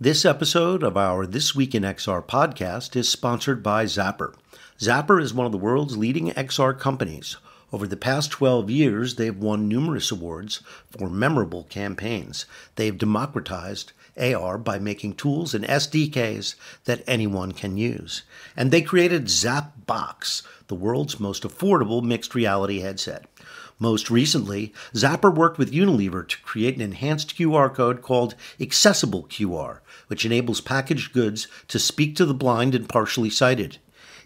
This episode of our This Week in XR podcast is sponsored by Zapper. Zapper is one of the world's leading XR companies. Over the past 12 years, they've won numerous awards for memorable campaigns. They've democratized AR by making tools and SDKs that anyone can use. And they created ZapBox, the world's most affordable mixed reality headset. Most recently, Zapper worked with Unilever to create an enhanced QR code called Accessible QR, which enables packaged goods to speak to the blind and partially sighted.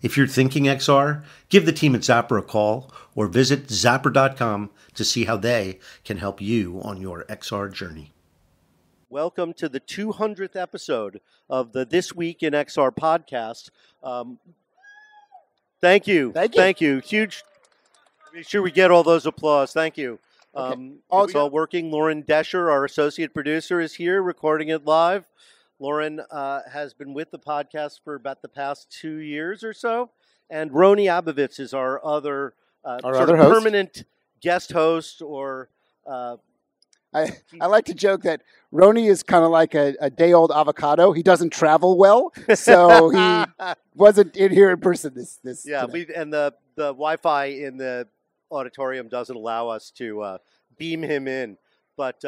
If you're thinking XR, give the team at Zapper a call or visit zapper.com to see how they can help you on your XR journey. Welcome to the 200th episode of the This Week in XR podcast. Thank you. Huge. Make sure we get all those applause. Thank you. Okay. It's all working. Lauren Desher, our associate producer, is here recording it live. Lauren has been with the podcast for about the past 2 years or so. And Roni Abovitz is our other permanent guest host. Or I like to joke that Roni is kind of like a day-old avocado. He doesn't travel well, so he wasn't in here in person this today. And the Wi-Fi in the auditorium doesn't allow us to beam him in. But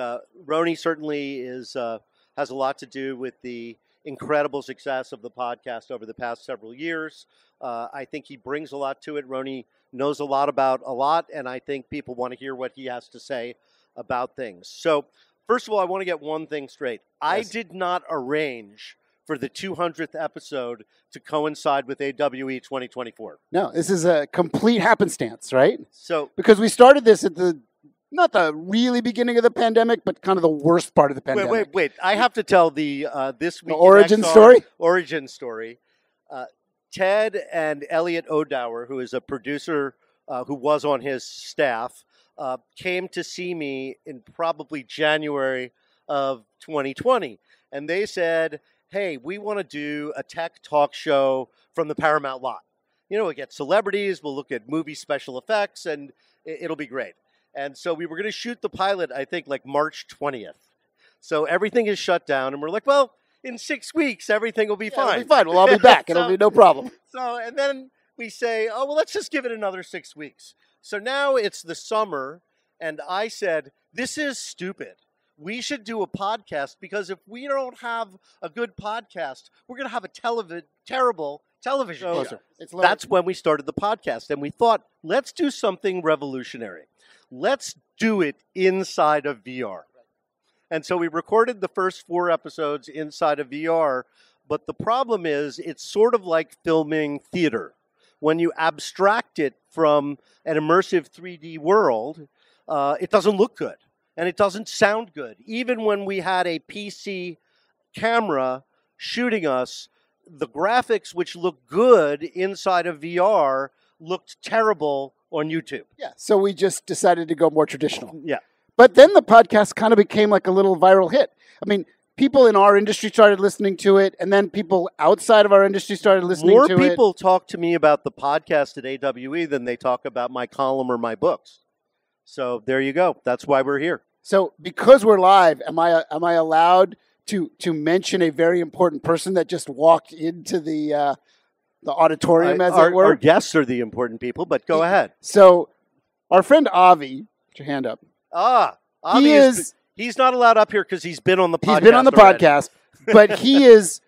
Roni certainly has a lot to do with the incredible success of the podcast over the past several years. I think he brings a lot to it. Roni knows a lot about a lot, and I think people want to hear what he has to say about things. So, first of all, I want to get one thing straight. Yes. I did not arrange for the 200th episode to coincide with AWE 2024. No, this is a complete happenstance, right? So, because we started this at not the really beginning of the pandemic, but kind of the worst part of the pandemic. Wait. I have to tell the This Week origin story. Ted and Elliot O'Dower, who is a producer who was on his staff, came to see me in probably January of 2020. And they said, hey, we want to do a tech talk show from the Paramount lot. You know, we'll get celebrities, we'll look at movie special effects, and it'll be great. And so we were going to shoot the pilot, I think, like March 20th. So everything is shut down, and we're like, well, in 6 weeks, everything will be fine. It'll be fine. We'll all be back. It'll be no problem. And then we say, oh, well, let's just give it another 6 weeks. So now it's the summer, and I said, this is stupid. We should do a podcast, because if we don't have a good podcast, we're going to have a terrible television show. That's when we started the podcast, and we thought, let's do something revolutionary. Let's do it inside of VR. And so we recorded the first 4 episodes inside of VR, but the problem is it's sort of like filming theater. When you abstract it from an immersive 3D world, it doesn't look good, and it doesn't sound good. Even when we had a PC camera shooting us, the graphics, which look good inside of VR, looked terrible on YouTube. Yeah, so we just decided to go more traditional. Yeah. But then the podcast kind of became like a little viral hit. I mean, people in our industry started listening to it, and then people outside of our industry started listening to it. More people talk to me about the podcast at AWE than they talk about my column or my books. So there you go. That's why we're here. So because we're live, am I allowed to mention a very important person that just walked into the auditorium, as it were? Our guests are the important people, but go ahead. So our friend Avi, put your hand up. Avi he's not allowed up here because he's been on the podcast. He's been on the podcast, but he is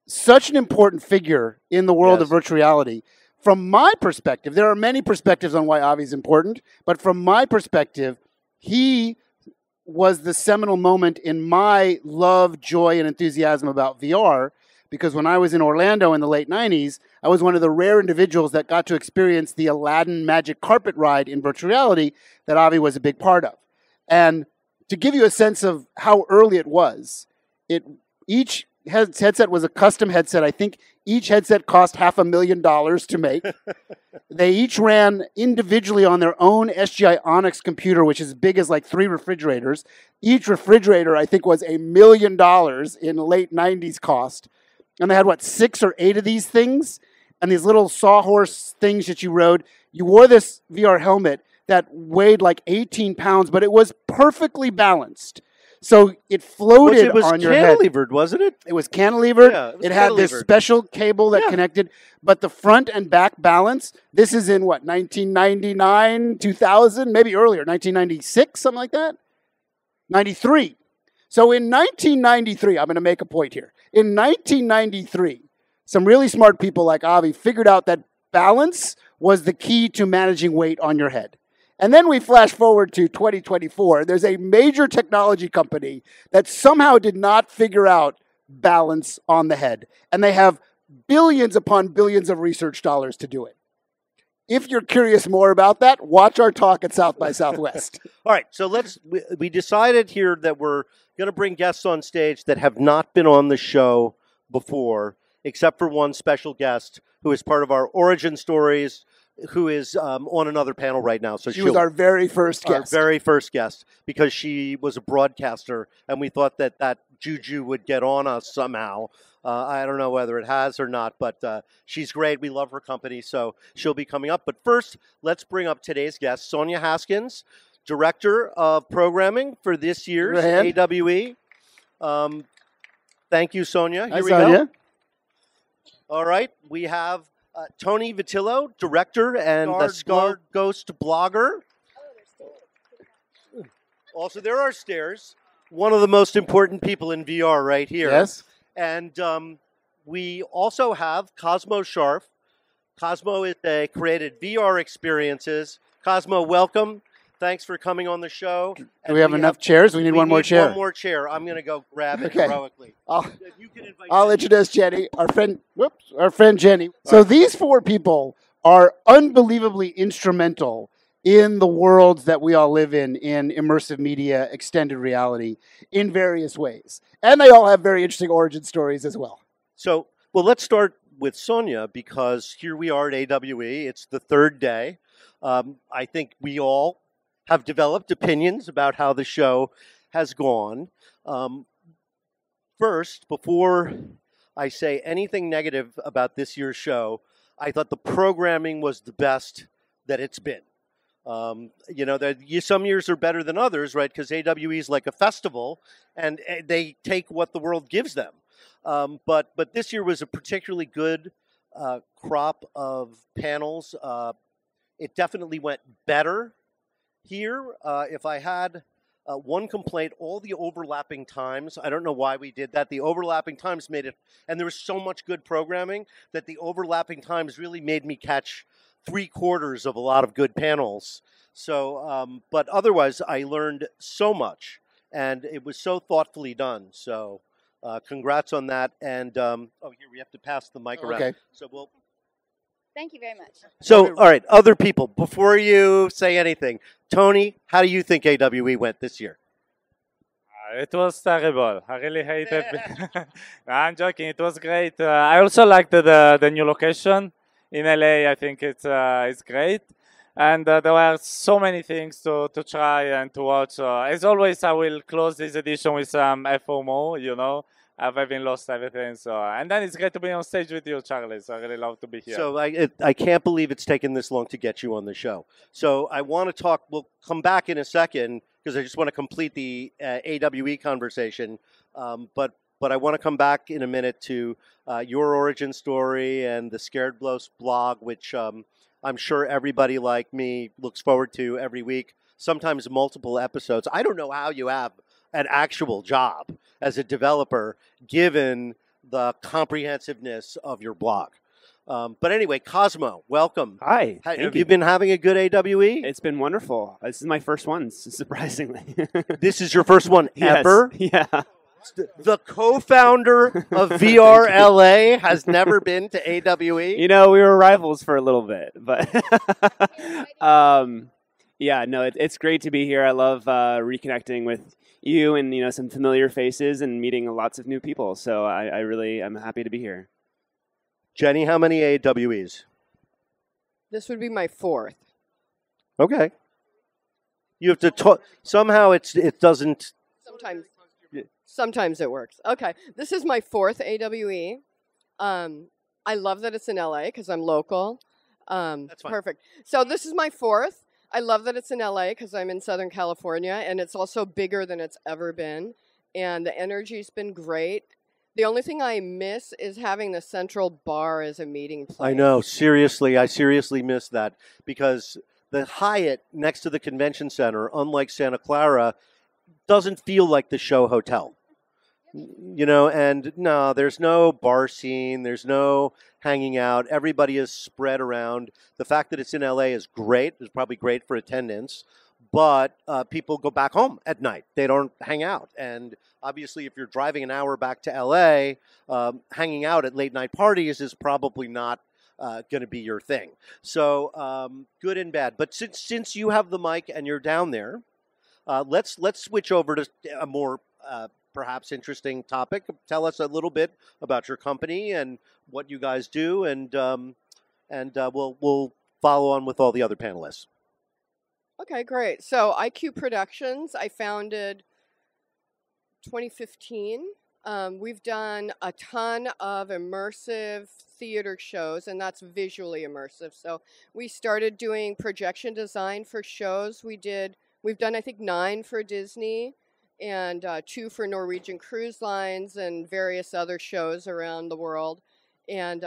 such an important figure in the world of virtual reality. From my perspective, there are many perspectives on why Avi's important, but from my perspective, he was the seminal moment in my love, joy, and enthusiasm about VR, because when I was in Orlando in the late 90s, I was one of the rare individuals that got to experience the Aladdin magic carpet ride in virtual reality that Avi was a big part of. And to give you a sense of how early it was, each headset was a custom headset. I think each headset cost $500,000 to make. They each ran individually on their own SGI Onyx computer, which is as big as like 3 refrigerators. Each refrigerator, I think, was $1 million in late 90s cost. And they had, 6 or 8 of these things? And these little sawhorse things that you rode. You wore this VR helmet that weighed like 18 pounds, but it was perfectly balanced. So it floated it was on your head. cantilevered, wasn't it? It was cantilevered. Yeah, it had this special cable that connected, but the front and back balance, this is in what, 1999, 2000, maybe earlier, 1996, something like that? 93. So in 1993, I'm going to make a point here. In 1993, some really smart people like Avi figured out that balance was the key to managing weight on your head. And then we flash forward to 2024. There's a major technology company that somehow did not figure out balance on the head. And they have billions upon billions of research dollars to do it. If you're curious more about that, watch our talk at South by Southwest. All right, so we decided here that we're going to bring guests on stage that have not been on the show before, except for one special guest who is part of our origin stories, who is on another panel right now. So she was our very first guest. Our very first guest, because she was a broadcaster, and we thought that juju would get on us somehow. I don't know whether it has or not, but she's great. We love her company, so she'll be coming up. But first, let's bring up today's guest, Sonya Haskins, Director of Programming for this year's AWE. Thank you, Sonya. Here we go. All right, we have Tony Vitillo, Director and the Skull Ghost blogger. Also, there are stairs. One of the most important people in VR right here. Yes. And we also have Cosmo Scharf. Cosmo is created VR experiences. Cosmo, welcome. Thanks for coming on the show. Do we have enough chairs? We need one more chair. One more chair. I'm going to go grab it heroically. I'll introduce Jenni, our friend Jenni. So these four people are unbelievably instrumental in the worlds that we all live in immersive media, extended reality, in various ways. And they all have very interesting origin stories as well. So, let's start with Sonya, because here we are at AWE. It's the third day. I think we all have developed opinions about how the show has gone. First, before I say anything negative about this year's show, I thought the programming was the best that it's been. Some years are better than others, right? Because AWE is like a festival, and they take what the world gives them. But this year was a particularly good crop of panels. It definitely went better here. If I had one complaint, all the overlapping times, I don't know why we did that. The overlapping times made it, and there was so much good programming that the overlapping times really made me catch 3/4 of a lot of good panels. So, but otherwise, I learned so much, and it was so thoughtfully done. So, congrats on that. And here we have to pass the mic around. Okay. So Thank you very much. So, all right, other people, before you say anything, Tony, how do you think AWE went this year? It was terrible. I really hated it. No, I'm joking. It was great. I also liked the new location in LA. I think it's great. And there were so many things to try and to watch. As always, I will close this edition with some FOMO, I've even lost everything. So, and then it's great to be on stage with you, Charlie. So I really love to be here. So I can't believe it's taken this long to get you on the show. So I want to talk. We'll come back in a second because I just want to complete the AWE conversation. But I want to come back in a minute to your origin story and the Scared Blows blog, which I'm sure everybody like me looks forward to every week. Sometimes multiple episodes. I don't know how you have an actual job as a developer, given the comprehensiveness of your blog. But anyway, Cosmo, welcome. Hi. Have you been having a good AWE? It's been wonderful. This is my first one, surprisingly. This is your first one ever? Yes. Yeah. The co-founder of VRLA has never been to AWE? We were rivals for a little bit, but it's great to be here. I love reconnecting with you and some familiar faces and meeting lots of new people. So I'm happy to be here. Jenni, how many AWEs? This would be my fourth. Okay. You have to talk. Somehow it doesn't. Sometimes it works. Okay. This is my fourth AWE. I love that it's in LA because I'm local. That's fine. Perfect. So this is my fourth. I love that it's in LA because I'm in Southern California, and it's also bigger than it's ever been. And the energy's been great. The only thing I miss is having the central bar as a meeting place. I know, seriously, I seriously miss that because the Hyatt next to the convention center, unlike Santa Clara, doesn't feel like the show hotel. You know, and no, there's no bar scene, there's no hanging out. Everybody is spread around. The fact that it's in LA is great. It's probably great for attendance, but people go back home at night. They don't hang out. And obviously, if you're driving an hour back to LA, hanging out at late night parties is probably not going to be your thing. So good and bad. But since you have the mic and you're down there, let's switch over to a more perhaps interesting topic. Tell us a little bit about your company and what you guys do, and we'll follow on with all the other panelists. Okay, great. So IQ Productions, I founded 2015. We've done a ton of immersive theater shows, and that's visually immersive. So we started doing projection design for shows. We've done, I think, 9 for Disney, and 2 for Norwegian Cruise Lines and various other shows around the world. And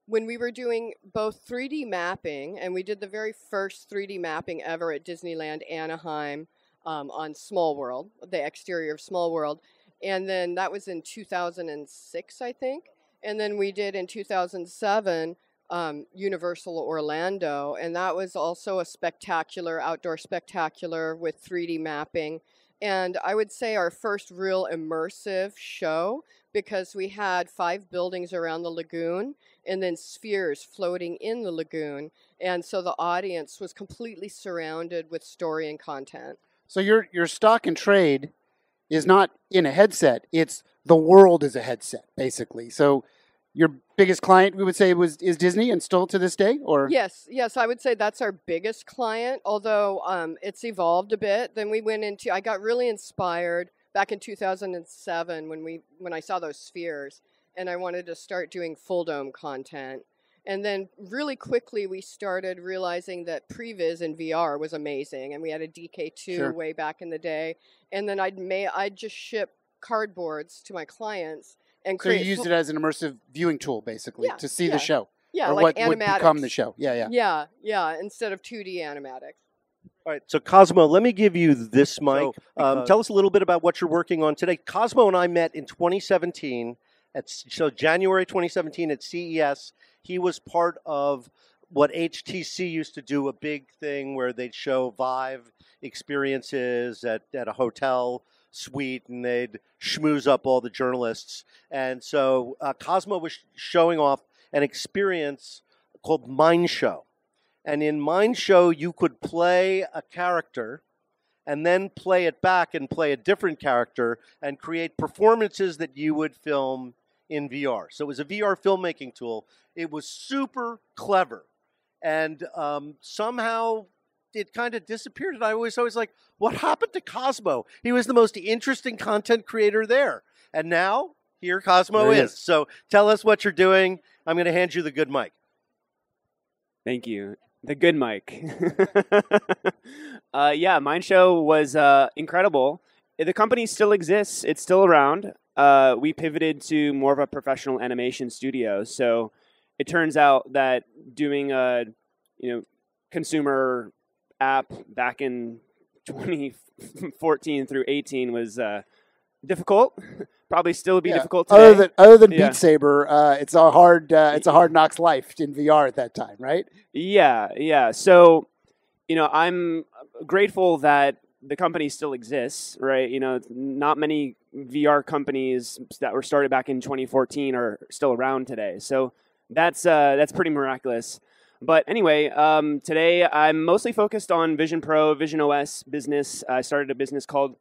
when we were doing both 3D mapping, and we did the very first 3D mapping ever at Disneyland Anaheim on Small World, the exterior of Small World. And then that was in 2006, I think. And then we did in 2007 Universal Orlando, and that was also a spectacular, outdoor spectacular with 3D mapping. And I would say our first real immersive show, because we had 5 buildings around the lagoon and then spheres floating in the lagoon. And so the audience was completely surrounded with story and content. So your stock and trade is not in a headset. It's the world is a headset, basically. So your biggest client, we would say, is Disney, and still to this day? Or Yes, I would say that's our biggest client, although it's evolved a bit. Then we went into, I got really inspired back in 2007 when I saw those spheres, and I wanted to start doing full dome content. And then really quickly we started realizing that previs in VR was amazing, and we had a DK2 way back in the day. And then I'd just ship cardboards to my clients. And so you used it as an immersive viewing tool, basically, to see the show. Yeah, or like what animatics. would become the show. Yeah. Yeah, instead of 2D animatics. All right, so Cosmo, let me give you this mic. Tell us a little bit about what you're working on today. Cosmo and I met in 2017, January 2017 at CES. He was part of what HTC used to do, a big thing where they'd show Vive experiences at a hotel suite, and they'd schmooze up all the journalists. And so Cosmo was showing off an experience called Mind Show. And in Mind Show, you could play a character and then play it back and play a different character and create performances that you would film in VR. So it was a VR filmmaking tool. It was super clever. And somehow it kind of disappeared. And I was always like, what happened to Cosmo? He was the most interesting content creator there. And now, here Cosmo is. So tell us what you're doing. I'm going to hand you the good mic. Thank you. The good mic. Mind Show was incredible. The company still exists. It's still around. We pivoted to more of a professional animation studio. So it turns out that doing a consumer app back in 2014 through 18 was difficult. Probably still be difficult today. Other than Beat Saber, it's a hard knocks life in VR at that time, right? Yeah. So, I'm grateful that the company still exists, right? Not many VR companies that were started back in 2014 are still around today. So that's pretty miraculous. But anyway, today I'm mostly focused on Vision Pro, Vision OS business. I started a business called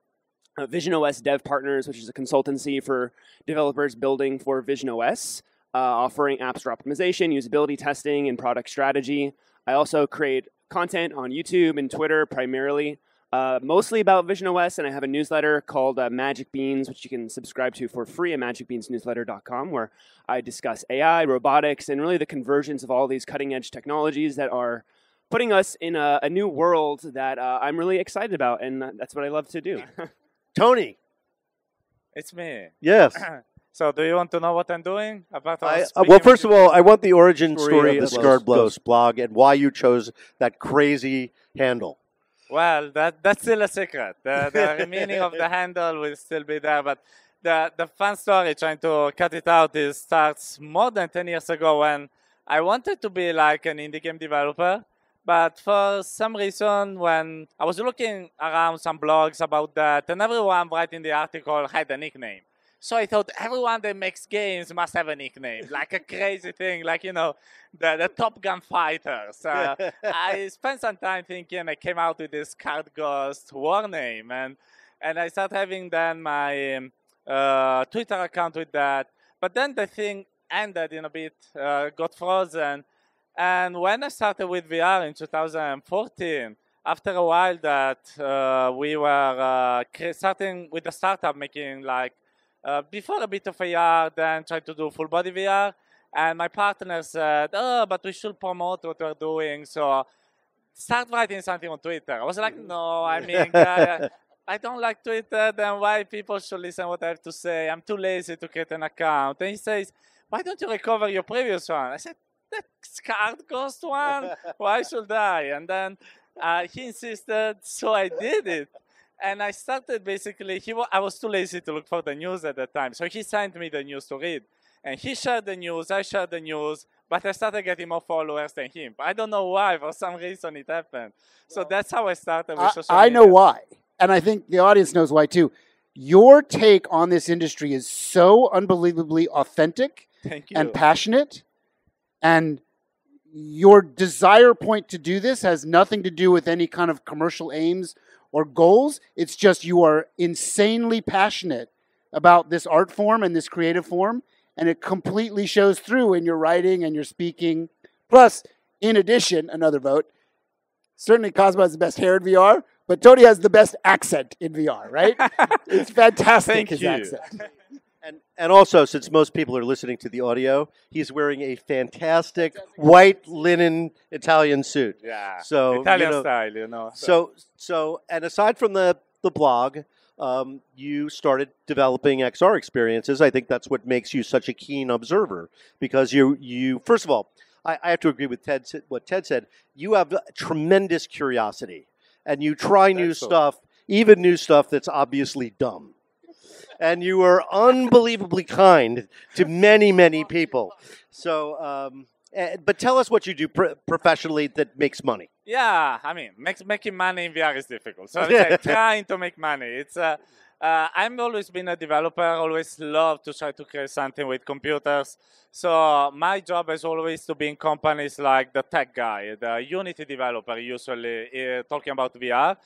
Vision OS Dev Partners, which is a consultancy for developers building for Vision OS, offering app store optimization, usability testing, and product strategy. I also create content on YouTube and Twitter primarily, mostly about Vision OS, and I have a newsletter called Magic Beans, which you can subscribe to for free at magicbeansnewsletter.com, where I discuss AI, robotics, and really the convergence of all these cutting-edge technologies that are putting us in a new world that I'm really excited about, and that's what I love to do. Tony. It's me. Yes. So do you want to know what I'm doing? Well, first of all, I want the origin story of the Scarred Blows blog and why you chose that crazy handle. Well, that's still a secret. The meaning of the handle will still be there, but the fun story, trying to cut it out, starts more than 10 years ago when I wanted to be like an indie game developer, but for some reason when I was looking around some blogs about that, and everyone writing the article had a nickname. So I thought everyone that makes games must have a nickname, like a crazy thing, like, you know, the Top Gun fighters. I spent some time thinking, I came out with this Card Ghost war name, and I started having then my Twitter account with that. But then the thing ended in a bit, got frozen. And when I started with VR in 2014, after a while that we were starting with the startup making like, before a bit of VR, then tried to do full body VR. And my partner said, oh, but we should promote what we're doing. So start writing something on Twitter. I was like, no, I mean, I don't like Twitter. Then why people should listen to what I have to say? I'm too lazy to create an account. And he says, why don't you recover your previous one? I said, that Card Ghost one? Why should I? And then he insisted, so I did it. And I started basically, I was too lazy to look for the news at the time. So he sent me the news to read. And he shared the news, I shared the news, but I started getting more followers than him. I don't know why, for some reason it happened. So that's how I started with social media. I know why. And I think the audience knows why too. Your take on this industry is so unbelievably authentic and passionate. And your desire point to do this has nothing to do with any kind of commercial aims or goals. It's just you are insanely passionate about this art form and this creative form, and it completely shows through in your writing and your speaking. Plus, in addition, another vote, certainly Cosmo has the best hair in VR, but Tony has the best accent in VR, right? It's fantastic, his accent. And also, since most people are listening to the audio, he's wearing a fantastic white linen Italian suit. Yeah, so Italian style, you know. So, and aside from the blog, you started developing XR experiences. I think that's what makes you such a keen observer, because you first of all, I have to agree with what Ted said. You have tremendous curiosity, and you try new stuff, even new stuff that's obviously dumb. And you were unbelievably kind to many, many people. So, but tell us what you do professionally that makes money. Yeah, I mean, making money in VR is difficult. So it's like trying to make money. It's I've always been a developer. Always loved to try to create something with computers. So my job is always to be in companies like the tech guy, the Unity developer, usually talking about VR.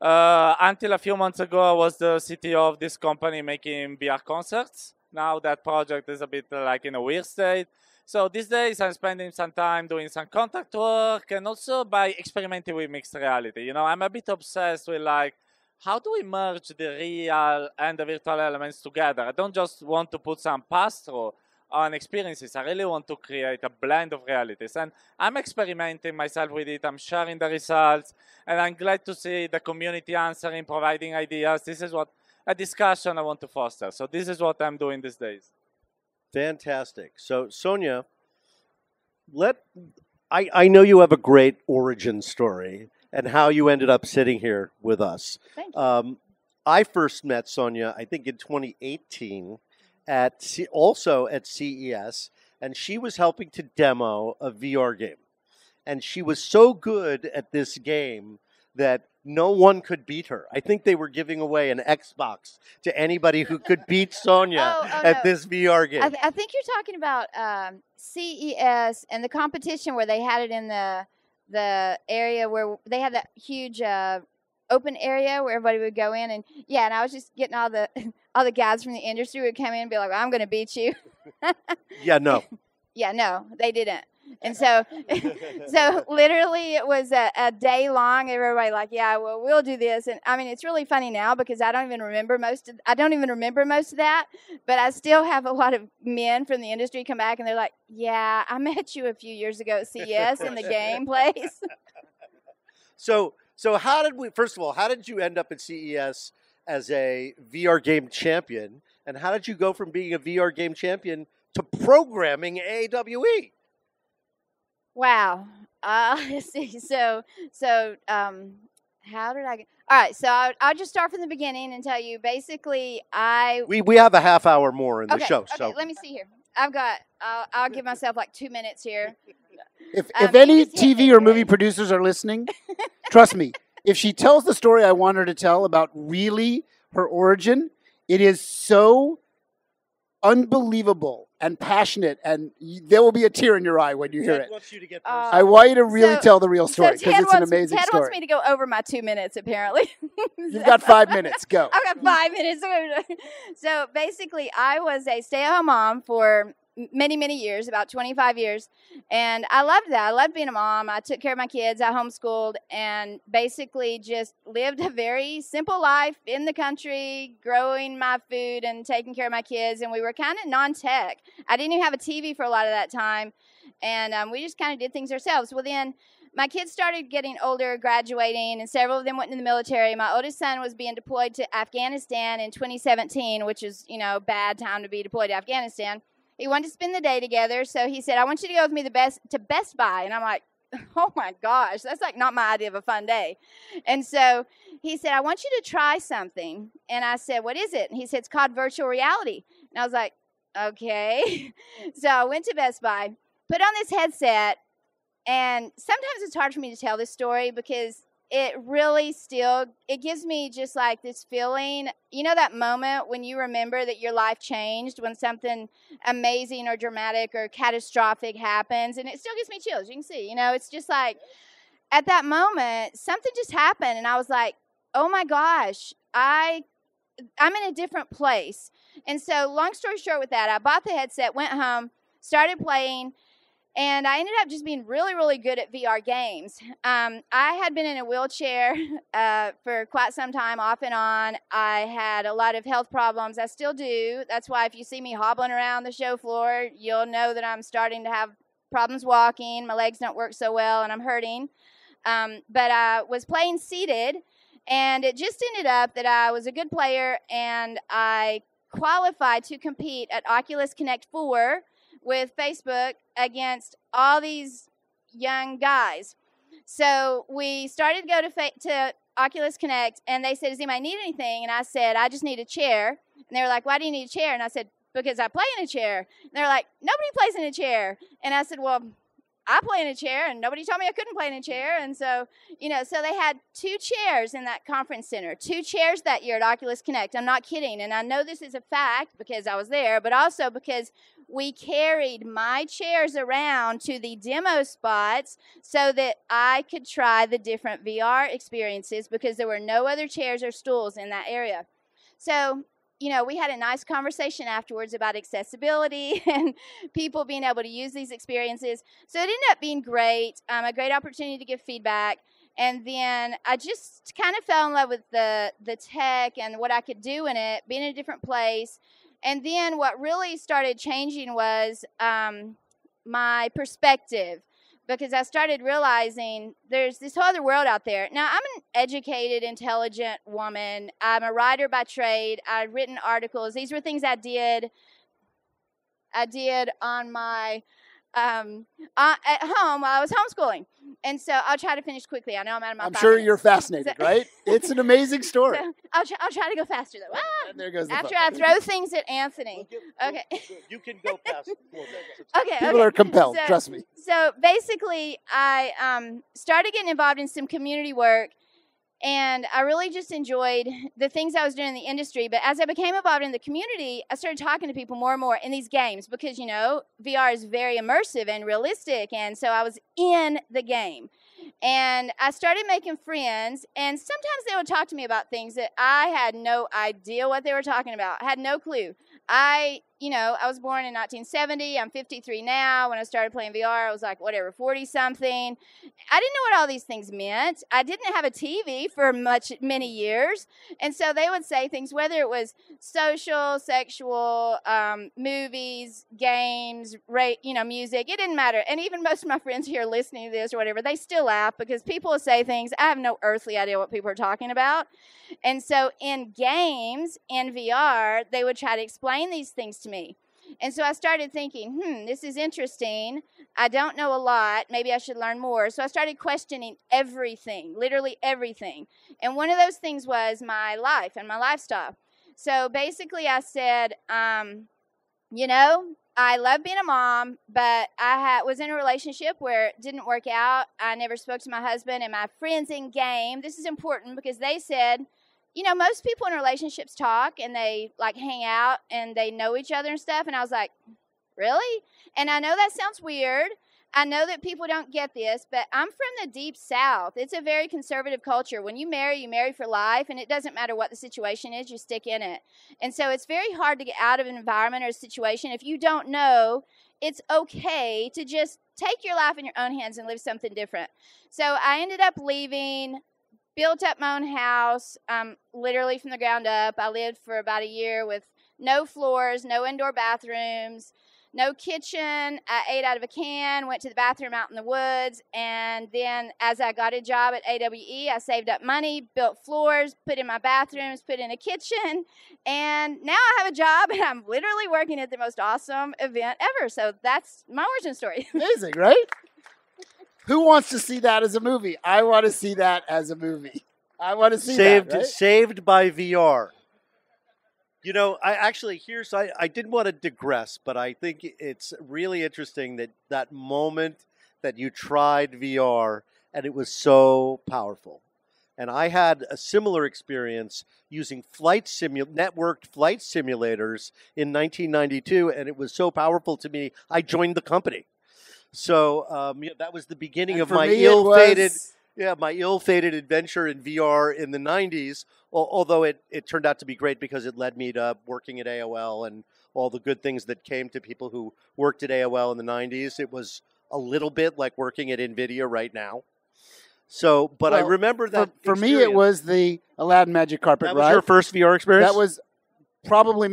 Until a few months ago, I was the CTO of this company making VR concerts. Now that project is a bit like in a weird state. So these days I'm spending some time doing some contract work and also by experimenting with mixed reality. You know, I'm a bit obsessed with like, how do we merge the real and the virtual elements together? I don't just want to put some pass-through on experiences. I really want to create a blend of realities. And I'm experimenting myself with it. I'm sharing the results. And I'm glad to see the community answering, providing ideas. This is what a discussion I want to foster. So this is what I'm doing these days. Fantastic. So, Sonya, I know you have a great origin story and how you ended up sitting here with us. Thank you. I first met Sonya, I think in 2018, also at CES, and she was helping to demo a VR game. And she was so good at this game that no one could beat her. I think they were giving away an Xbox to anybody who could beat Sonya at this VR game. I think you're talking about CES and the competition where they had it in the area where they had that huge open area where everybody would go in, and and I was just getting all the guys from the industry would come in and be like, I'm going to beat you. No. No, they didn't. And so literally it was a day long. Everybody like, yeah, well, we'll do this. And I mean, it's really funny now because I don't even remember most of that. But I still have a lot of men from the industry come back and they're like, yeah, I met you a few years ago at CES in the game place. So how did we? First of all, how did you end up at CES as a VR game champion, and how did you go from being a VR game champion to programming AWE? Wow. Let's see. So, how did I get? All right. So I'll just start from the beginning and tell you. Basically, we have a half hour more in the show. Okay. So Let me see here. I'll give myself like 2 minutes here. If any TV or movie producers are listening, trust me, if she tells the story I want her to tell about really her origin, it is so unbelievable and passionate, and there will be a tear in your eye when you hear it. Wants you to get I want you to really tell the real story because it's an amazing Ted story. wants me to go over my 2 minutes, apparently. You've got 5 minutes. Go. I've got 5 minutes. So basically, I was a stay-at-home mom for many, many years, about 25 years. And I loved that. I loved being a mom. I took care of my kids. I homeschooled and basically just lived a very simple life in the country, growing my food and taking care of my kids. And we were kind of non-tech. I didn't even have a TV for a lot of that time. And we just kind of did things ourselves. Well, then my kids started getting older, graduating, and several of them went into the military. My oldest son was being deployed to Afghanistan in 2017, which is, bad time to be deployed to Afghanistan. He wanted to spend the day together, so he said, I want you to go with me to Best Buy. And I'm like, oh, my gosh, that's like not my idea of a fun day. And so he said, I want you to try something. And I said, what is it? And he said, it's called virtual reality. And I was like, okay. So I went to Best Buy, put on this headset, and sometimes it's hard for me to tell this story because it really it gives me just like this feeling, that moment when you remember that your life changed, when something amazing or dramatic or catastrophic happens, and it still gives me chills. You can see, it's just like at that moment, something just happened, and I was like, oh my gosh, I'm in a different place. And so long story short with that, I bought the headset, went home, started playing, and I ended up just being really, really good at VR games. I had been in a wheelchair for quite some time, off and on. I had a lot of health problems. I still do. That's why if you see me hobbling around the show floor, you'll know that I'm starting to have problems walking. My legs don't work so well, and I'm hurting. But I was playing seated, and it just ended up that I was a good player, and I qualified to compete at Oculus Connect 4 with Facebook against all these young guys. So we started to go to Oculus Connect, and they said, does anybody need anything? And I said, I just need a chair. And they were like, why do you need a chair? And I said, because I play in a chair. And they were like, nobody plays in a chair. And I said, well, I play in a chair, and nobody told me I couldn't play in a chair. And so, so they had 2 chairs in that conference center, 2 chairs that year at Oculus Connect. I'm not kidding. And I know this is a fact because I was there, but also because we carried my chairs around to the demo spots so that I could try the different VR experiences because there were no other chairs or stools in that area. So, we had a nice conversation afterwards about accessibility and people being able to use these experiences. So it ended up being great, a great opportunity to give feedback. And then I just kind of fell in love with the tech and what I could do in it, being in a different place. And then what really started changing was my perspective, because I started realizing there's this whole other world out there. Now, I'm an educated, intelligent woman. I'm a writer by trade. I'd written articles. These were things I did on my at home while I was homeschooling. And so I'll try to finish quickly. I know I'm out of my 5 I'm sure minutes. you're fascinated, right? It's an amazing story. So I'll try to go faster, though. And there goes the After phone. I throw things at Anthony. Okay. You can go past 4 minutes. Okay. People are compelled, So- trust me. So basically, I started getting involved in some community work, and I really just enjoyed the things I was doing in the industry. But as I became involved in the community, I started talking to people more and more in these games because, VR is very immersive and realistic. And so I was in the game. And I started making friends, and sometimes they would talk to me about things that I had no idea what they were talking about. I had no clue. I I was born in 1970. I'm 53 now. When I started playing VR, I was like, whatever, 40-something. I didn't know what all these things meant. I didn't have a TV for many years. And so they would say things, whether it was social, sexual, movies, games, music. It didn't matter. And even most of my friends here listening to this or whatever, they still laugh because people will say things. I have no earthly idea what people are talking about. And so in games, in VR, they would try to explain these things to me. And so I started thinking, this is interesting. I don't know a lot. Maybe I should learn more. So I started questioning everything, literally everything. And one of those things was my life and my lifestyle. So basically I said, I love being a mom, but I was in a relationship where it didn't work out. I never spoke to my husband and my friends in game. This is important because they said, most people in relationships talk and they like hang out and they know each other and stuff. And I was like, really? And I know that sounds weird. I know that people don't get this, but I'm from the deep South. It's a very conservative culture. When you marry for life, and it doesn't matter what the situation is, you stick in it. And so it's very hard to get out of an environment or a situation. If you don't know, it's okay to just take your life in your own hands and live something different. So I ended up leaving, built up my own house, literally from the ground up. I lived for about a year with no floors, no indoor bathrooms, no kitchen. I ate out of a can, went to the bathroom out in the woods, and then as I got a job at AWE, I saved up money, built floors, put in my bathrooms, put in a kitchen, and now I have a job, and I'm literally working at the most awesome event ever. So that's my origin story. Amazing, right? Who wants to see that as a movie? I want to see that as a movie. I want to see that, right? Saved by VR. I didn't want to digress, but I think it's really interesting that moment that you tried VR and it was so powerful. And I had a similar experience using networked flight simulators in 1992, and it was so powerful to me, I joined the company. So that was the beginning of my ill-fated adventure in VR in the 90s, although it turned out to be great because it led me to working at AOL and all the good things that came to people who worked at AOL in the 90s. It was a little bit like working at NVIDIA right now. So, but I remember that for me, it was the Aladdin Magic Carpet Ride. That was your first VR experience? That was probably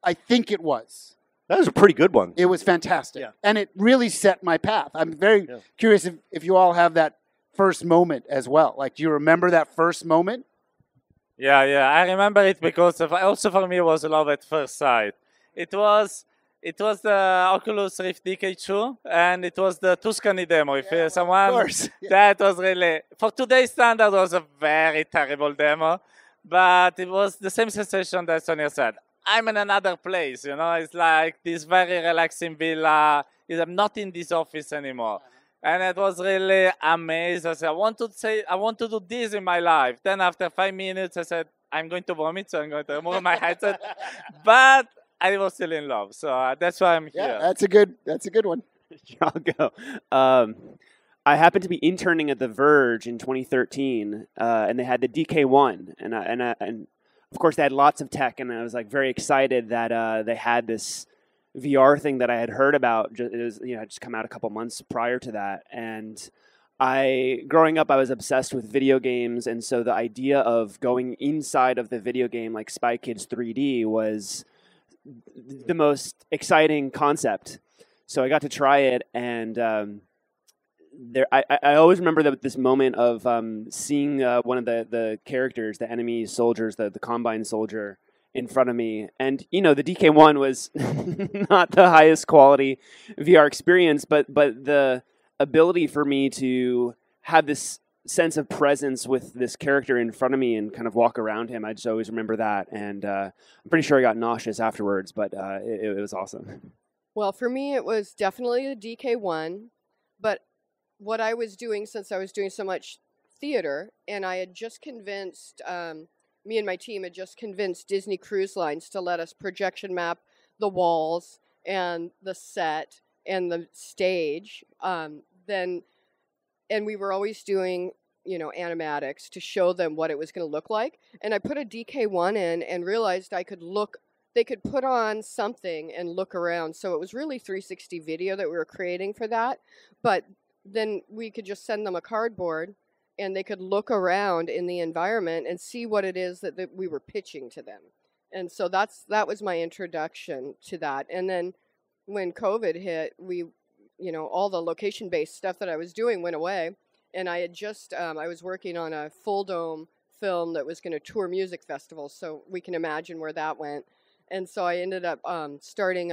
I think it was. That was a pretty good one. It was fantastic. Yeah. And it really set my path. I'm very curious if you all have that first moment as well. Like, do you remember that first moment? Yeah, I remember it because also for me it was love at first sight. It was the Oculus Rift DK2 and it was the Tuscany demo. If someone, of course. That was really, for today's standard, was a very terrible demo, but it was the same sensation that Sonya said. I'm in another place, it's like this very relaxing villa. I'm not in this office anymore. And it was really amazing. I said, I want to do this in my life. Then after 5 minutes, I said, I'm going to vomit, so I'm going to remove my headset. But I was still in love, so that's why I'm here. Yeah, that's a good one. I'll go. I happened to be interning at The Verge in 2013, and they had the DK1, and of course they had lots of tech, and I was like very excited that they had this VR thing that I had heard about. It was, just come out a couple months prior to that, and growing up, I was obsessed with video games, and so the idea of going inside of the video game like Spy Kids 3D was the most exciting concept. So I got to try it, and I always remember this moment of seeing one of the characters, the enemy soldiers, the Combine soldier, in front of me. And, the DK1 was not the highest quality VR experience, but the ability for me to have this sense of presence with this character in front of me and kind of walk around him, I just always remember that. And I'm pretty sure I got nauseous afterwards, but it was awesome. Well, for me, it was definitely the DK1, but what I was doing, since I was doing so much theater, and I had just convinced, me and my team had just convinced Disney Cruise Lines to let us projection map the walls and the set and the stage. And we were always doing, animatics to show them what it was going to look like. And I put a DK1 in and realized they could put on something and look around. So it was really 360 video that we were creating for that. But then we could just send them a cardboard and they could look around in the environment and see what it is that we were pitching to them. And so that was my introduction to that. And then when COVID hit, all the location-based stuff that I was doing went away. And I had just, I was working on a full dome film that was going to tour music festivals. So we can imagine where that went. And so I ended up starting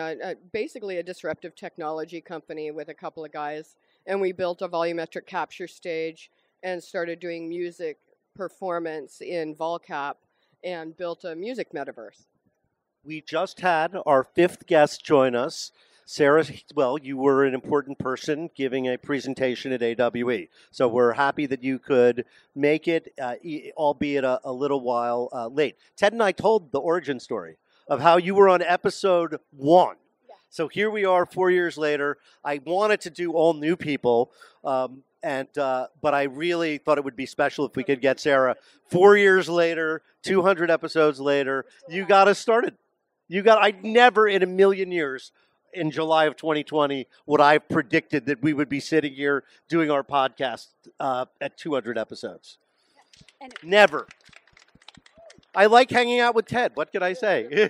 basically a disruptive technology company with a couple of guys. And we built a volumetric capture stage and started doing music performance in VolCap and built a music metaverse. We just had our 5th guest join us. Sarah, well, you were an important person giving a presentation at AWE. So we're happy that you could make it, albeit a little while late. Ted and I told the origin story of how you were on episode 1. Yeah. So here we are 4 years later. I wanted to do all new people, but I really thought it would be special if we could get Sarah. 4 years later, 200 episodes later, you got us started. I never in a million years in July of 2020 would I have predicted that we would be sitting here doing our podcast at 200 episodes. And never. I like hanging out with Ted. What can I say?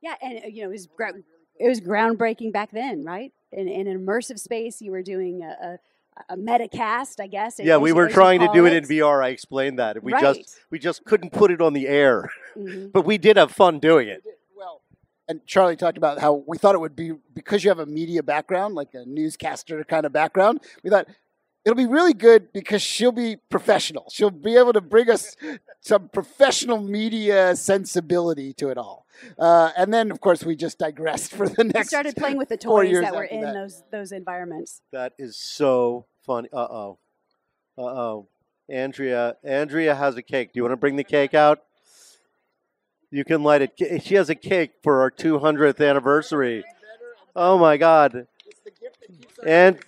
Yeah, and it was groundbreaking back then, right? In an immersive space, you were doing a metacast, I guess. Yeah, we were trying to do it in VR. I explained that. We just couldn't put it on the air, but we did have fun doing it. Well, and Charlie talked about how we thought it would be, because you have a media background, like a newscaster kind of background, we thought it'll be really good because she'll be professional. She'll be able to bring us some professional media sensibility to it all. And then, of course, we just digressed for the next. We started playing with the toys that were in those environments. That is so funny. Andrea has a cake. Do you want to bring the cake out? You can light it. She has a cake for our 200th anniversary. Oh my God! And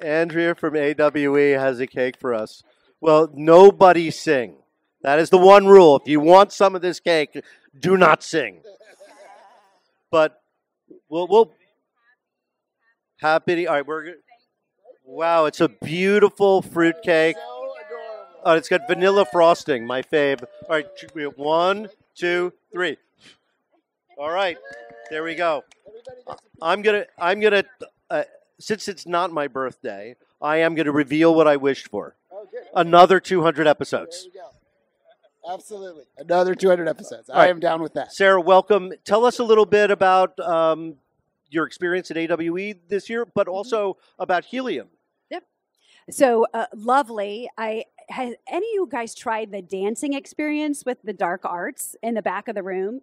Andrea from AWE has a cake for us. Well, nobody sing. That is the one rule. If you want some of this cake, do not sing. But we'll happy. All right, we're good. Wow, it's a beautiful fruit cake. Oh, it's got vanilla frosting, my fave. All right, 1, 2, 3. All right, there we go. I'm gonna. Since it's not my birthday, I am gonna reveal what I wished for. Oh, good. Another 200 episodes. There we go. Absolutely, another 200 episodes. All right. I am down with that. Sarah, welcome. Tell us a little bit about your experience at AWE this year, but also about Healium. Yep. So lovely. Has any of you guys tried the dancing experience with the dark arts in the back of the room?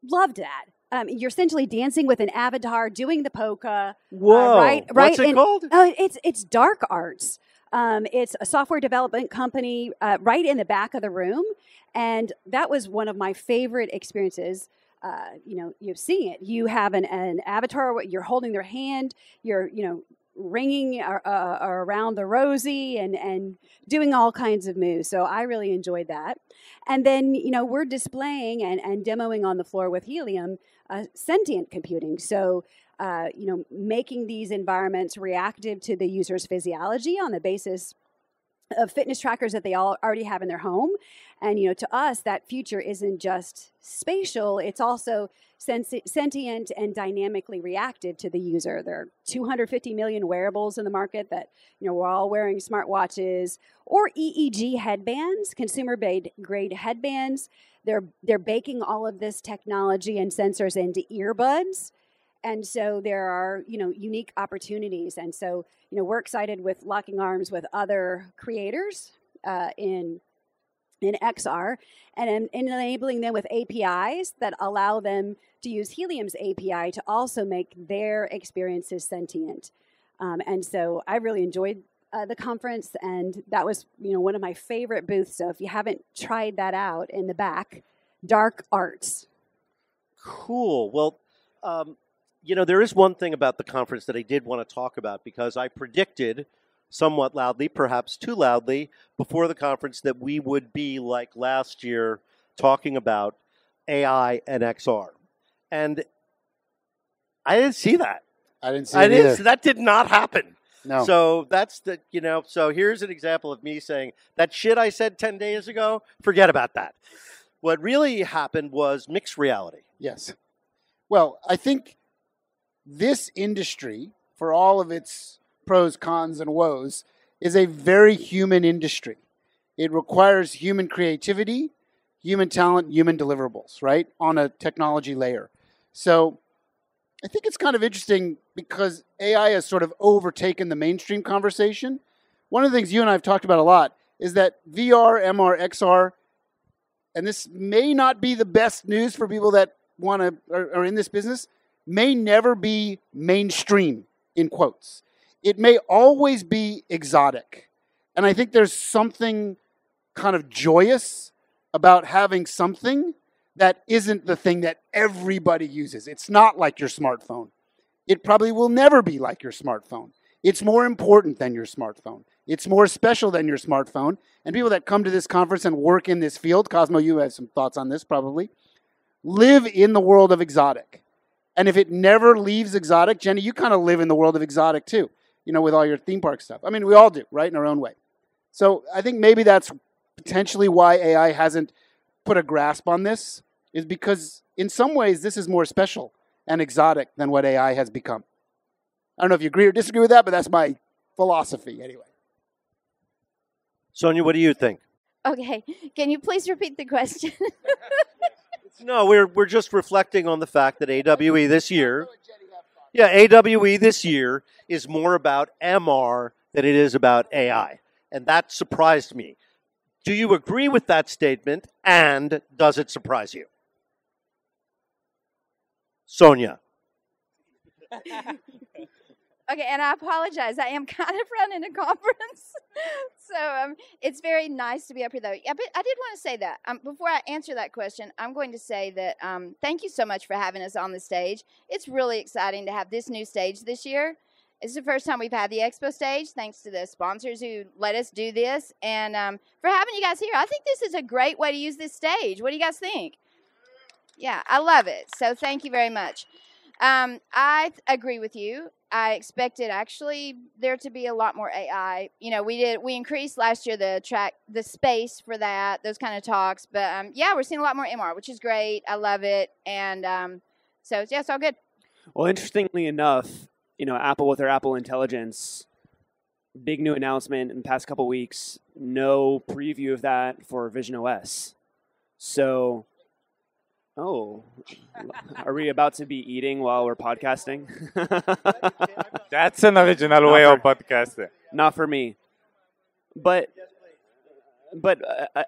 Loved that. You're essentially dancing with an avatar, doing the polka. Whoa! Right. What's it called? It's Dark Arts. It's a software development company right in the back of the room, and that was one of my favorite experiences. You've seen it. You have an avatar. You're holding their hand. You're ringing around the rosy and doing all kinds of moves. So I really enjoyed that. And then, we're displaying and demoing on the floor with Healium sentient computing. So, making these environments reactive to the user's physiology on the basis of fitness trackers that they all already have in their home. And, to us, that future isn't just spatial, it's also sentient and dynamically reactive to the user. There are 250 million wearables in the market that, we're all wearing smartwatches or EEG headbands, consumer-grade headbands. They're baking all of this technology and sensors into earbuds. And so there are, unique opportunities. And so, we're excited with locking arms with other creators in XR and enabling them with APIs that allow them to use Healium's API to also make their experiences sentient. And so I really enjoyed the conference, and that was, one of my favorite booths. So if you haven't tried that out, in the back, Dark Arts. Cool. Well, there is one thing about the conference that I did want to talk about, because I predicted somewhat loudly, perhaps too loudly, before the conference that we would be like last year talking about AI and XR. And I didn't see that. I didn't see it either. That did not happen. No. So that's so here's an example of me saying that shit I said 10 days ago, forget about that. What really happened was mixed reality. Yes. Well, I think this industry, for all of its pros, cons, and woes, is a very human industry. It requires human creativity, human talent, human deliverables, right, on a technology layer. So I think it's kind of interesting because AI has sort of overtaken the mainstream conversation. One of the things you and I have talked about a lot is that VR, MR, XR, and this may not be the best news for people that are in this business, may never be mainstream, in quotes. It may always be exotic. And I think there's something kind of joyous about having something that isn't the thing that everybody uses. It's not like your smartphone. It probably will never be like your smartphone. It's more important than your smartphone. It's more special than your smartphone. And people that come to this conference and work in this field, Cosmo, you have some thoughts on this probably, live in the world of exotic. And if it never leaves exotic, Jenni, you kind of live in the world of exotic too, with all your theme park stuff. I mean, we all do, right, in our own way. So I think maybe that's potentially why AI hasn't put a grasp on this, is because in some ways this is more special and exotic than what AI has become. I don't know if you agree or disagree with that, but that's my philosophy anyway. Sonya, what do you think? Okay, can you please repeat the question? No, we're just reflecting on the fact that AWE this year, AWE this year is more about MR than it is about AI. And that surprised me. Do you agree with that statement, and does it surprise you? Sonya. Okay, and I apologize. I am kind of running a conference. So it's very nice to be up here, though. Yeah, but I did want to say that. Before I answer that question, I'm going to say that thank you so much for having us on the stage. It's really exciting to have this new stage this year. It's the first time we've had the Expo stage, thanks to the sponsors who let us do this. And for having you guys here, I think this is a great way to use this stage. What do you guys think? Yeah, I love it. So thank you very much. I agree with you. I expected actually there to be a lot more AI. We increased last year the space for those kind of talks. But we're seeing a lot more MR, which is great. I love it. And so yeah, it's all good. Well, interestingly enough, Apple with their Apple Intelligence, big new announcement in the past couple weeks, no preview of that for Vision OS. So, are we about to be eating while we're podcasting? That's an original way of podcasting. Not for me. But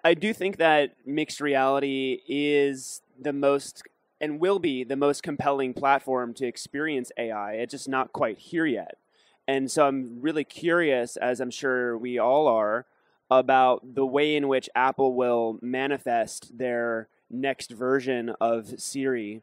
I do think that mixed reality is the most and will be the most compelling platform to experience AI. It's just not quite here yet. And so I'm really curious, as I'm sure we all are, about the way in which Apple will manifest their next version of Siri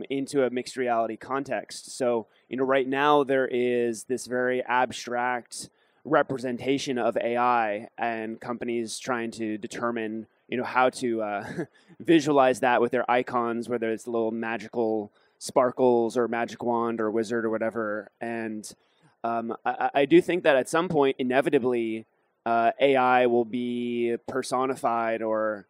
into a mixed reality context. So, right now there is this very abstract representation of AI and companies trying to determine how to visualize that with their icons, whether it's little magical sparkles or magic wand or wizard or whatever. And I do think that at some point, inevitably, AI will be personified or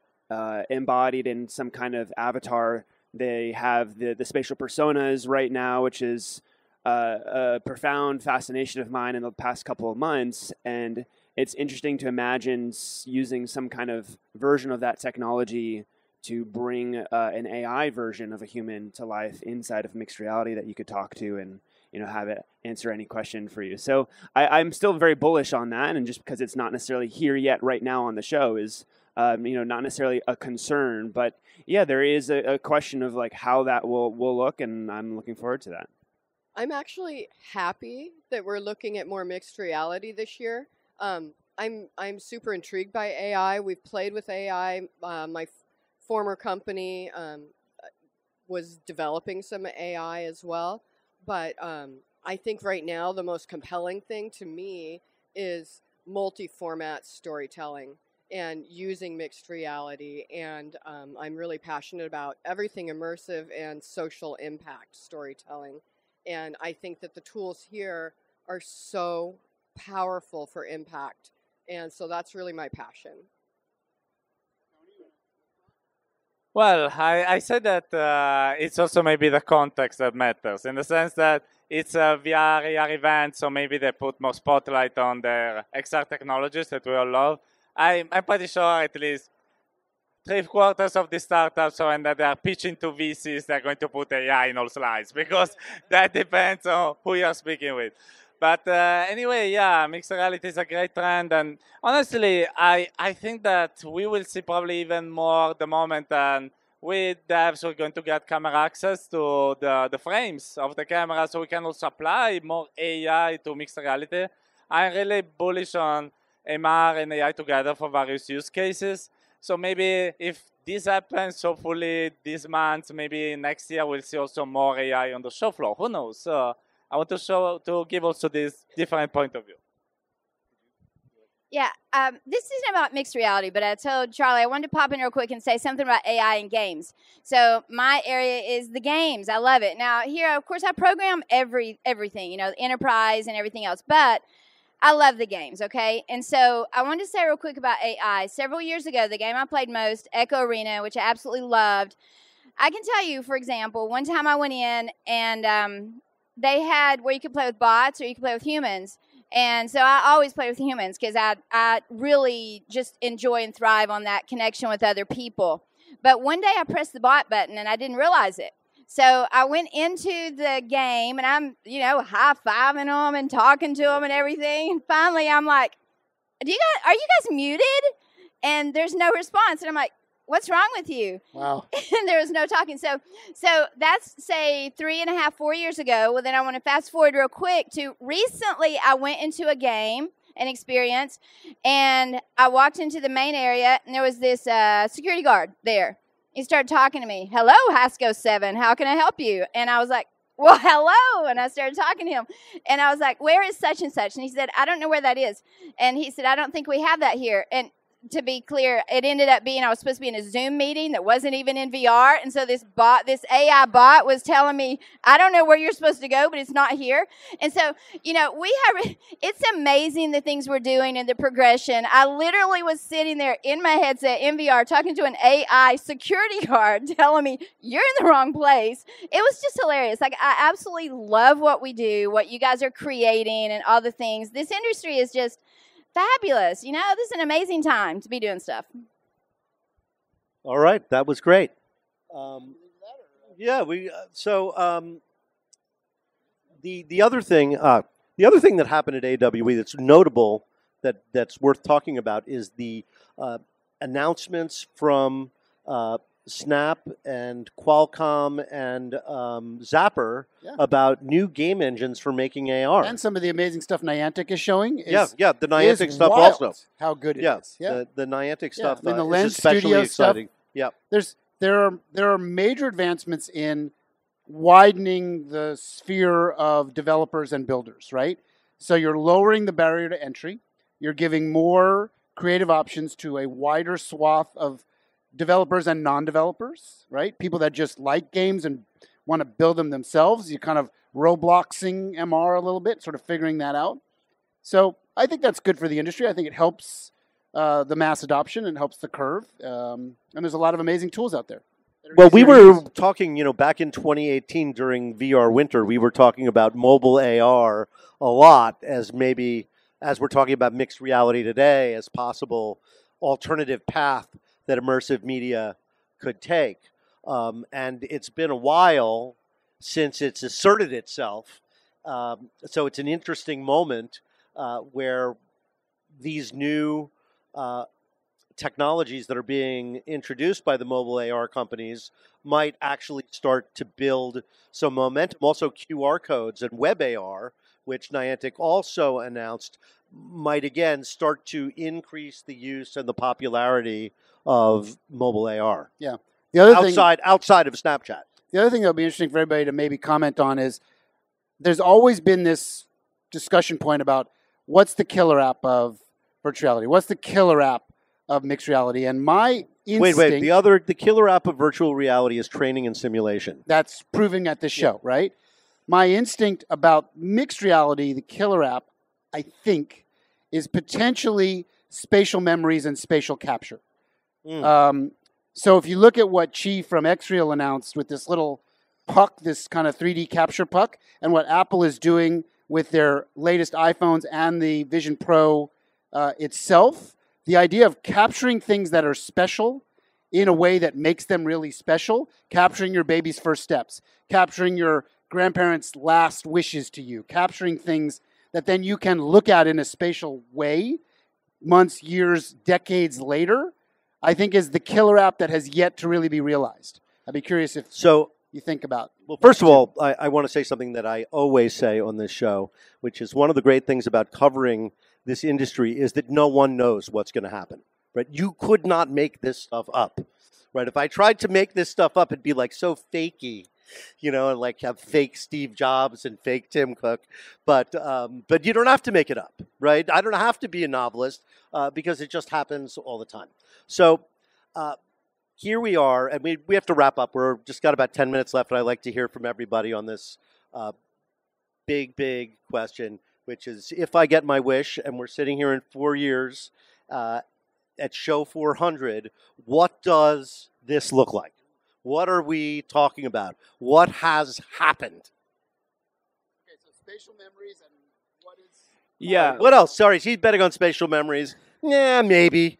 embodied in some kind of avatar. They have the spatial personas right now, which is a profound fascination of mine in the past couple of months. And it's interesting to imagine using some kind of version of that technology to bring an AI version of a human to life inside of mixed reality that you could talk to and have it answer any question for you. So I'm still very bullish on that, and just because it's not necessarily here yet right now on the show is not necessarily a concern. But yeah, there is a question of like how that will look, and I'm looking forward to that. I'm actually happy that we're looking at more mixed reality this year. I'm super intrigued by AI. We've played with AI. My former company was developing some AI as well. But I think right now the most compelling thing to me is multi-format storytelling. and using mixed reality. And I'm really passionate about everything immersive and social impact storytelling. And I think that the tools here are so powerful for impact. And so that's really my passion. Well, I said that it's also maybe the context that matters, in the sense that it's a VR, AR event, so maybe they put more spotlight on their XR technologies that we all love. I'm pretty sure at least 3/4 of the startups, when they are pitching to VCs, they're going to put AI in all slides, because that depends on who you're speaking with. But anyway, yeah, mixed reality is a great trend. And honestly, I think that we will see probably even more the moment that with devs we're going to get camera access to the frames of the camera, so we can also apply more AI to mixed reality. I'm really bullish on MR and AI together for various use cases. So maybe if this happens, hopefully this month, maybe next year, we'll see also more AI on the show floor. Who knows? I want to give also this different point of view. Yeah, this isn't about mixed reality, but I told Charlie I wanted to pop in real quick and say something about AI in games. So my area is the games. I love it. Now here, of course, I program everything, you know, the enterprise and everything else, but I love the games, okay? And so I wanted to say real quick about AI. Several years ago, the game I played most, Echo Arena, which I absolutely loved. I can tell you, for example, one time I went in and they had where you could play with bots or you could play with humans. And so I always play with humans because I really just enjoy and thrive on that connection with other people. But one day I pressed the bot button and I didn't realize it. So I went into the game and I'm, you know, high-fiving them and talking to them and everything. And finally I'm like, are you guys muted? And there's no response. And I'm like, what's wrong with you? Wow. And there was no talking. So that's, say, 3.5, 4 years ago. Well, then I want to fast forward real quick to recently I went into a game, an experience, and I walked into the main area, and there was this security guard there. He started talking to me. Hello, Hasco 7. How can I help you? And I was like, well, hello. And I started talking to him. And I was like, where is such and such? And he said, I don't know where that is. And he said, I don't think we have that here. And to be clear, it ended up being I was supposed to be in a Zoom meeting that wasn't even in VR, and so this AI bot was telling me, I don't know where you're supposed to go, but it's not here. And so, you know, it's amazing the things we're doing and the progression. I literally was sitting there in my headset in VR talking to an AI security guard telling me, you're in the wrong place. It was just hilarious. Like, I absolutely love what we do, what you guys are creating and all the things. This industry is just fabulous. You know, this is an amazing time to be doing stuff. All right, that was great. Yeah, the other thing that happened at AWE that's notable that's worth talking about is the announcements from Snap and Qualcomm and Zapper about new game engines for making AR. And some of the amazing stuff Niantic is showing. The Niantic stuff also. How good it is. Yeah, the Niantic stuff I mean, the is Lens especially Studio exciting. Stuff, there are major advancements in widening the sphere of developers and builders, right? So you're lowering the barrier to entry. You're giving more creative options to a wider swath of developers and non-developers, right? People that just like games and want to build them themselves. You kind of Robloxing MR a little bit, sort of figuring that out. So I think that's good for the industry. I think it helps the mass adoption and helps the curve. And there's a lot of amazing tools out there. Well, we were talking, back in 2018 during VR Winter, we were talking about mobile AR a lot as we're talking about mixed reality today as possible alternative path that immersive media could take. And it's been a while since it's asserted itself. So it's an interesting moment where these new technologies that are being introduced by the mobile AR companies might actually start to build some momentum. Also, QR codes and web AR, which Niantic also announced, might again start to increase the use and the popularity of mobile AR. Yeah. The other outside of Snapchat. The other thing that'll be interesting for everybody to maybe comment on is there's always been this discussion point about what's the killer app of virtual reality? What's the killer app of mixed reality. And my instinct... Wait. The killer app of virtual reality is training and simulation. That's proving at this show, right? My instinct about mixed reality, the killer app, I think, is potentially spatial memories and spatial capture. So if you look at what Chi from Xreal announced with this little puck, this kind of 3D capture puck, and what Apple is doing with their latest iPhones and the Vision Pro itself, the idea of capturing things that are special in a way that makes them really special, capturing your baby's first steps, capturing your grandparents' last wishes to you, capturing things that then you can look at in a spatial way months, years, decades later, I think is the killer app that has yet to really be realized. I'd be curious if you think about. Well, first of all, I want to say something that I always say on this show, which is one of the great things about covering this industry is that no one knows what's going to happen, right? You could not make this stuff up, right? If I tried to make this stuff up, it'd be like so fakey, you know, and like have fake Steve Jobs and fake Tim Cook. But you don't have to make it up, right? I don't have to be a novelist because it just happens all the time. So here we are, and we have to wrap up. We're just got about 10 minutes left, and I'd like to hear from everybody on this big question, which is if I get my wish and we're sitting here in 4 years at show 400, what does this look like? What are we talking about? What has happened? Okay, so spatial memories and what is... Yeah. What else? Sorry, she's betting on spatial memories. Yeah, maybe.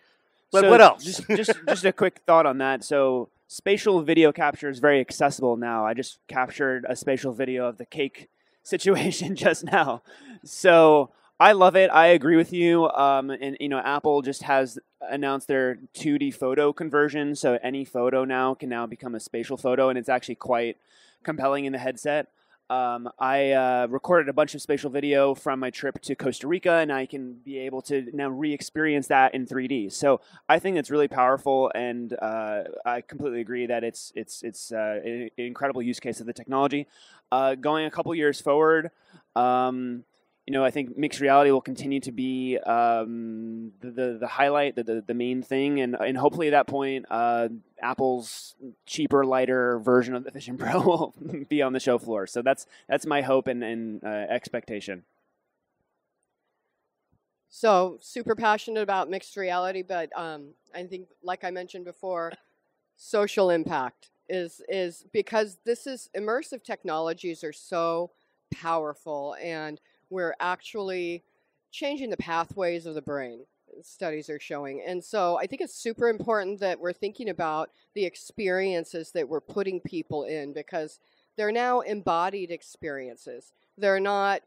But So what else? Just a quick thought on that. So spatial video capture is very accessible now. I just captured a spatial video of the cake situation just now. So I love it. I agree with you. And you know, Apple just has announced their 2D photo conversion, so any photo now can become a spatial photo, and it's actually quite compelling in the headset. I recorded a bunch of spatial video from my trip to Costa Rica, and I can be able to now re-experience that in 3D. So I think it's really powerful, and I completely agree that it's an incredible use case of the technology. Going a couple years forward, you know, I think mixed reality will continue to be the highlight, the main thing, and hopefully at that point, Apple's cheaper, lighter version of the Vision Pro will be on the show floor. So that's my hope and expectation. So super passionate about mixed reality, but I think, like I mentioned before, social impact is because immersive technologies are so powerful, and we're actually changing the pathways of the brain, studies are showing. And so I think it's super important that we're thinking about the experiences that we're putting people in, because they're now embodied experiences. They're not,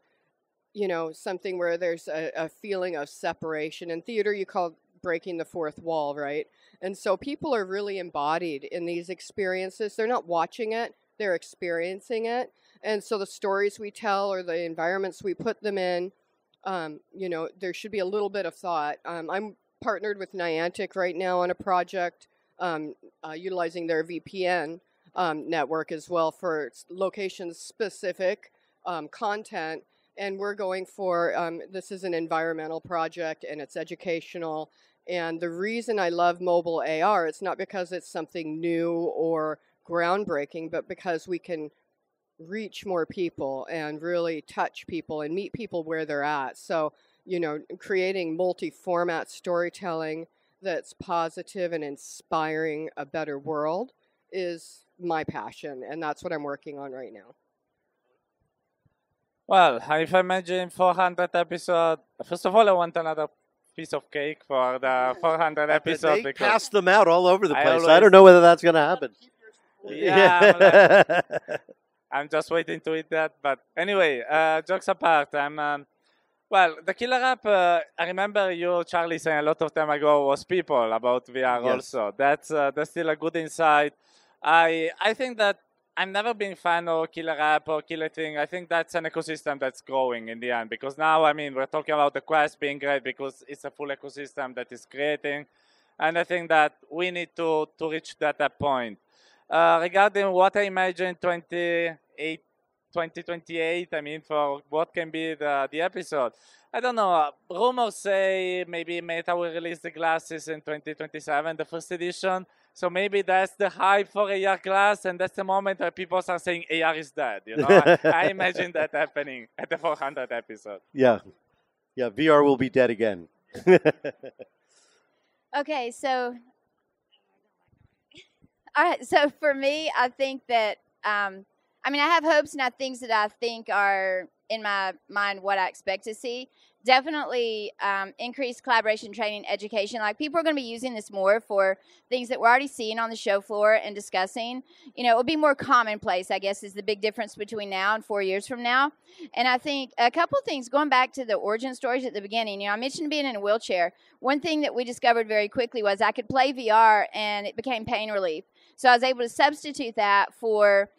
you know, something where there's a feeling of separation. In theater, you call it breaking the fourth wall, right? And so people are really embodied in these experiences. They're not watching it, they're experiencing it. And so the stories we tell or the environments we put them in, you know, there should be a little bit of thought. I'm partnered with Niantic right now on a project utilizing their VPN network as well for location-specific content. And we're going for, this is an environmental project and it's educational. And the reason I love mobile AR, it's not because it's something new or groundbreaking, but because we can reach more people and really touch people and meet people where they're at. So, you know, creating multi-format storytelling that's positive and inspiring a better world is my passion, and that's what I'm working on right now. Well, if I imagine 400 episode, first of all, I want another piece of cake for the 400 episode. They pass them out all over the place. I I don't know whether that's going to happen. Yeah, I'm just waiting to eat that. But anyway, jokes apart, well, the killer app, I remember you, Charlie, saying a lot of time ago was people about VR also. That's still a good insight. I think that I've never been a fan of killer app or killer thing. I think that's an ecosystem that's growing in the end, because now, I mean, we're talking about the Quest being great because it's a full ecosystem that is creating. And I think that we need to reach that point. Regarding what I imagine 28 2028, I mean, for what can be the episode. I don't know. Rumors say maybe Meta will release the glasses in 2027, the first edition. So maybe that's the hype for AR glass, and that's the moment where people start saying AR is dead. You know, I imagine that happening at the 400th episode. Yeah, VR will be dead again. Okay, so all right. So for me, I think that I have hopes and I have things that I think are in my mind what I expect to see. Definitely increased collaboration, training, education. Like, people are going to be using this more for things that we're already seeing on the show floor and discussing. You know, it will be more commonplace, I guess, is the big difference between now and 4 years from now. And I think a couple of things, going back to the origin stories at the beginning, you know, I mentioned being in a wheelchair. One thing that we discovered very quickly was I could play VR and it became pain relief. So I was able to substitute that for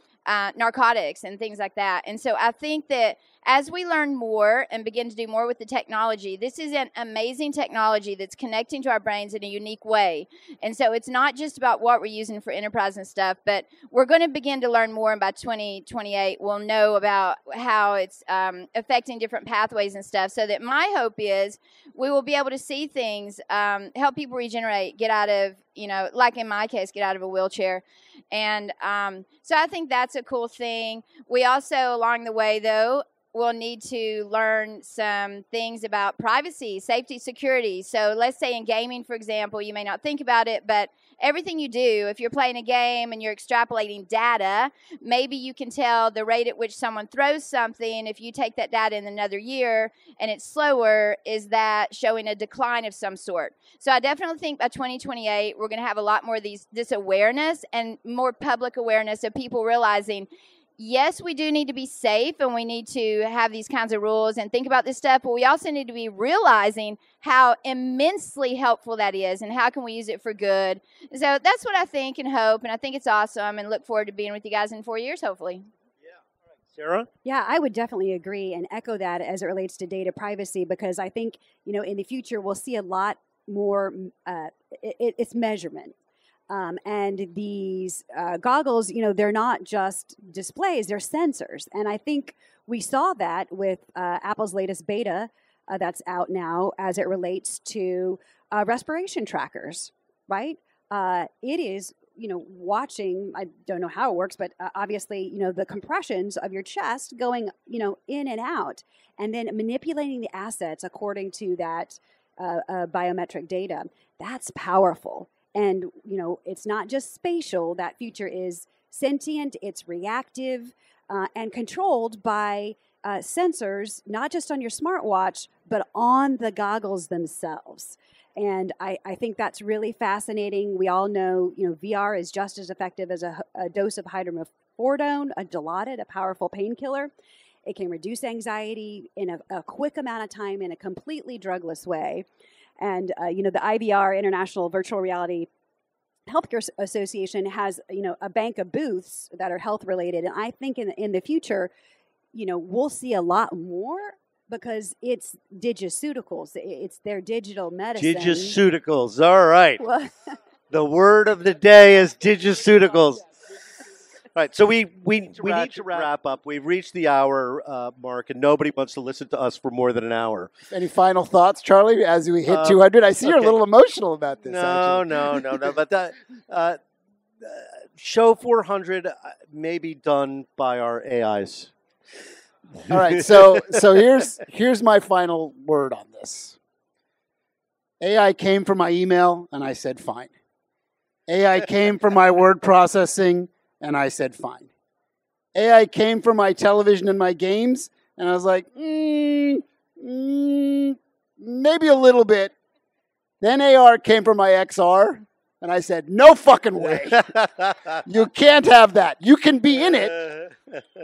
narcotics and things like that. And so I think that as we learn more and begin to do more with the technology, this is an amazing technology that's connecting to our brains in a unique way. And so it's not just about what we're using for enterprise and stuff, but we're going to begin to learn more. And by 2028, we'll know about how it's affecting different pathways and stuff. So that my hope is we will be able to see things, help people regenerate, get out of, you know, like in my case, get out of a wheelchair. And so I think that's a cool thing. We also, along the way, though, we'll need to learn some things about privacy, safety, security. So let's say in gaming, for example, you may not think about it, but everything you do, if you're playing a game and you're extrapolating data, maybe you can tell the rate at which someone throws something. If you take that data in another year and it's slower, is that showing a decline of some sort? So I definitely think by 2028, we're going to have a lot more of this awareness and more public awareness of people realizing, yes, we do need to be safe and we need to have these kinds of rules and think about this stuff, but we also need to be realizing how immensely helpful that is and how can we use it for good. So that's what I think and hope, and I think it's awesome and look forward to being with you guys in 4 years, hopefully. Sarah? Yeah, I would definitely agree and echo that as it relates to data privacy, because I think, you know, in the future we'll see a lot more, it's measurement. And these goggles, you know, they're not just displays, they're sensors. And I think we saw that with Apple's latest beta that's out now as it relates to respiration trackers, right? It is, you know, watching, I don't know how it works, but obviously, you know, the compressions of your chest going, you know, in and out, and then manipulating the assets according to that biometric data. That's powerful. And, you know, it's not just spatial. That future is sentient, it's reactive, and controlled by sensors, not just on your smartwatch, but on the goggles themselves. And I think that's really fascinating. We all know, you know, VR is just as effective as a dose of hydromorphorone, a Dilaudid, a powerful painkiller. It can reduce anxiety in a quick amount of time in a completely drugless way. And, you know, the IVR, International Virtual Reality Healthcare Association, has, you know, a bank of booths that are health related. And I think in the future, you know, we'll see a lot more because it's digiceuticals. It's their digital medicine. Digiceuticals. All right. The word of the day is digiceuticals. All right, so we need to wrap up. We've reached the hour mark, and nobody wants to listen to us for more than an hour. Any final thoughts, Charlie, as we hit 200? I see you're a little emotional about this. No. But that show 400 may be done by our AIs. All right, so here's my final word on this. AI came from my email, and I said fine. AI came from my word processing, and I said, fine. AI came from my television and my games, and I was like, maybe a little bit. Then AR came from my XR, and I said, no fucking way. You can't have that. You can be in it.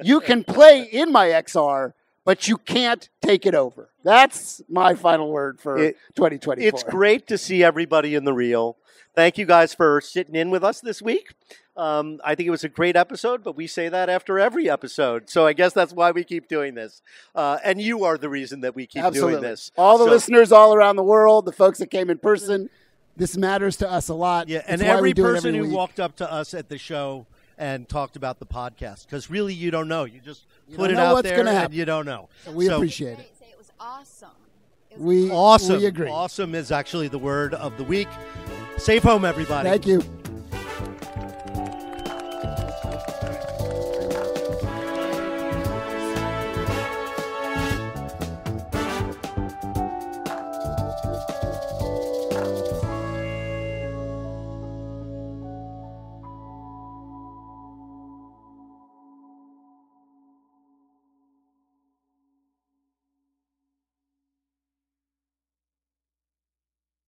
You can play in my XR, but you can't take it over. That's my final word for 2024. It's great to see everybody in the reel. Thank you guys for sitting in with us this week. I think it was a great episode, but we say that after every episode. So I guess that's why we keep doing this. And you are the reason that we keep doing this. All the listeners all around the world, the folks that came in person, this matters to us a lot. Yeah, and every person who walked up to us at the show and talked about the podcast, because really you don't know. You just put don't it know out what's there gonna and happen. you don't know. We appreciate it. It was awesome. We Awesome. We agree. Awesome is actually the word of the week. Safe home, everybody. Thank you.